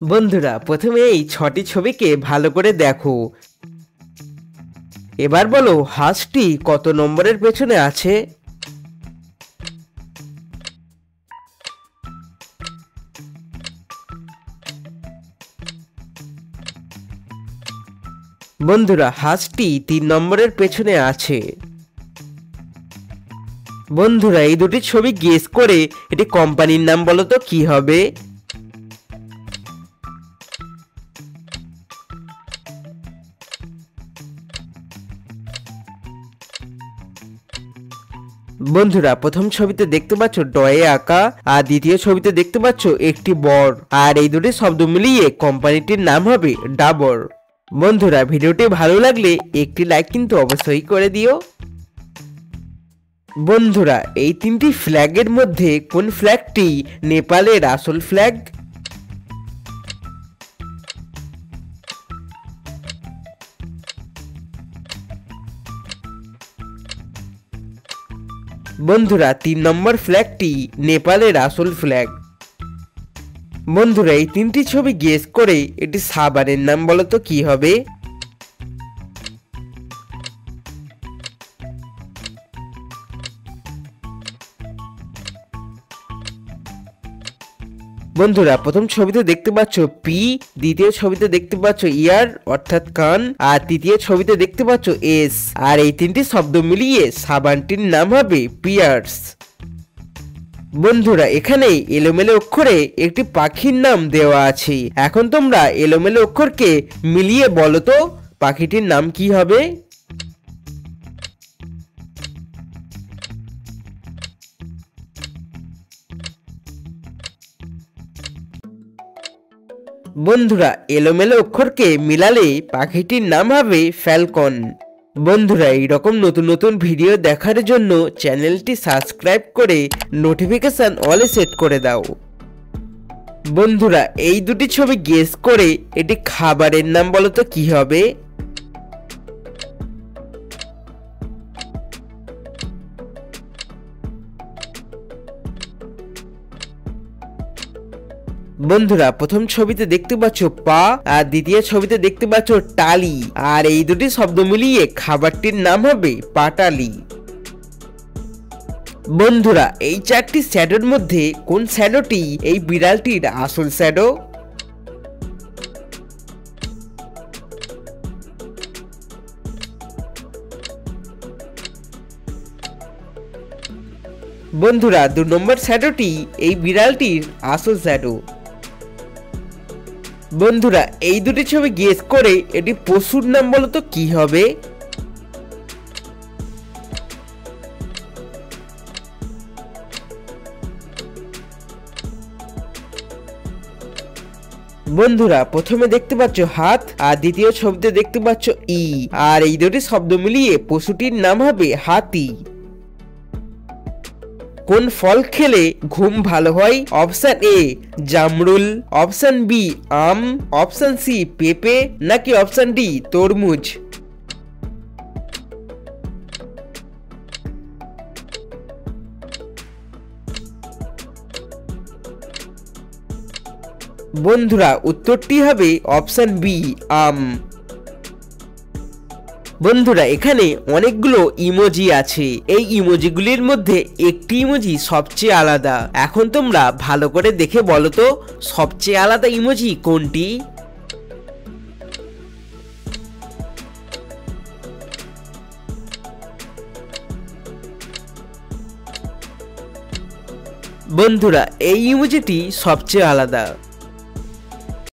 বন্ধুরা প্রথমে এই ৬টি ছবিকে ভালো করে দেখো। এবার বলো হাঁসটি কত নম্বরের পেছনে আছে। বন্ধুরা হাঁসটি ৩ নম্বরের পেছনে আছে। বন্ধুরা এই দুটি ছবি গেস করে এটি কোম্পানির নাম বলো তো কি হবে। বন্ধুরা প্রথম ছবিতে দেখতে পাচ্ছ ডয়ে আঁকা, আর দ্বিতীয় ছবিতে দেখতে পাচ্ছ একটি বর, আর এই দুটি শব্দ মিলিয়ে কোম্পানিটির নাম হবে ডাবর। বন্ধুরা ভিডিওটি ভালো লাগলে একটি লাইক কিন্তু অবশ্যই করে দিও। বন্ধুরা এই তিনটি ফ্ল্যাগের মধ্যে কোন ফ্ল্যাগটি নেপালের আসল ফ্ল্যাগ। বন্ধুরা ৩ নম্বর ফ্ল্যাগটি নেপালের আসল ফ্ল্যাগ। বন্ধুরা এই তিনটি ছবি গেস করে এটি সাবানের নাম বলো তো কি হবে। বন্ধুরা প্রথম ছবিতে দেখতে পাচ্ছ পি, দ্বিতীয় ছবিতে দেখতে পাচ্ছ ইয়ার অর্থাৎ কান, আর তৃতীয় ছবিতে দেখতে পাচ্ছ এস, আর এই তিনটি শব্দ মিলিয়ে সাবানটির নাম হবে পিয়ার্স। বন্ধুরা এখানে এলোমেলো অক্ষরে একটি পাখির নাম দেওয়া আছে। এখন তোমরা এলোমেলো অক্ষরকে মিলিয়ে বলো তো পাখিটির নাম কি হবে। বন্ধুরা এলোমেলো অক্ষরকে মিলালে পাখিটির নাম হবে ফ্যালকন। বন্ধুরা এইরকম নতুন নতুন ভিডিও দেখার জন্য চ্যানেলটি সাবস্ক্রাইব করে নোটিফিকেশন অলে সেট করে দাও। বন্ধুরা এই দুটি ছবি গেস করে এটি খাবারের নাম বলো তো কি হবে। বন্ধুরা প্রথম ছবিতে দেখতে পাচ্ছ পা, আর দ্বিতীয় ছবিতে দেখতে পাচ্ছ টালি, আর এই দুটি শব্দ মিলিয়ে খাবারটির নাম হবে পাটালি। বন্ধুরা এই 4টি শ্যাডোর মধ্যে কোন শ্যাডোটি এই বিড়ালটির আসল শ্যাডো। বন্ধুরা 2 নম্বর শ্যাডোটি এই বিড়ালটির আসল শ্যাডো। বন্ধুরা এই দুটি ছবি গেস করে এটি পশুর নাম বলো তো কি হবে। বন্ধুরা প্রথমে দেখতে পাচ্ছ হাত, আর দ্বিতীয় ছবিতে দেখতে পাচ্ছ ই, আর এই দুটি শব্দ মিলিয়ে পশুটির নাম হবে হাতি। কোন ফল খেলে ঘুম ভালো হয়। অপশন এ জামরুল, অপশন বি আম, অপশন সি পেঁপে, নাকি অপশন ডি তরমুজ। বন্ধুরা উত্তরটি হবে অপশন বি আম। বন্ধুরা এখানে অনেকগুলো ইমোজি আছে। এই ইমোজিগুলির মধ্যে একটি ইমোজি সবচেয়ে আলাদা। এখন তোমরা ভালো করে দেখে বলো তো সবচেয়ে আলাদা ইমোজি কোনটি। বন্ধুরা এই ইমোজিটি সবচেয়ে আলাদা।